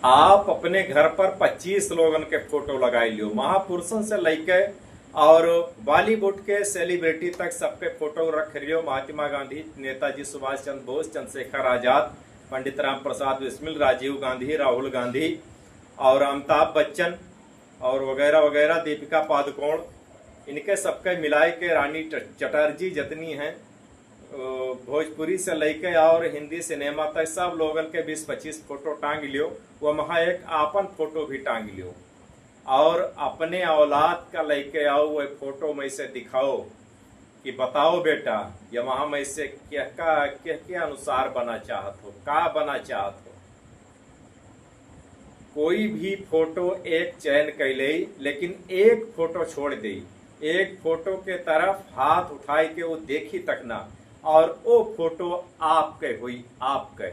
आप अपने घर पर 25 लोगन के फोटो लगाई लियो, महापुरुषन से लेके और बॉलीवुड के सेलिब्रिटी तक सबके फोटो रख लियो। महात्मा गांधी, नेताजी सुभाष चंद्र बोस, चंद्रशेखर आजाद, पंडित राम प्रसाद बिस्मिल, राजीव गांधी, राहुल गांधी और अमिताभ बच्चन और वगैरह वगैरह, दीपिका पादुकोण, इनके सबके मिलाए के रानी चटर्जी जितनी हैं, भोजपुरी से लेके और हिंदी सिनेमा तक सब लोगन के 20-25 फोटो टांग लियो। वो वहां एक आपन फोटो भी टांग लियो और अपने औलाद का लेके आओ, वो फोटो में से दिखाओ कि बताओ बेटा ये वहां में से क्या अनुसार बना चाहत हो, का बना चाहत हो। कोई भी फोटो एक चयन कैले, लेकिन एक फोटो छोड़ दे, एक फोटो के तरफ हाथ उठाए के वो देखी तक ना, और वो फोटो आपके हुई आपके।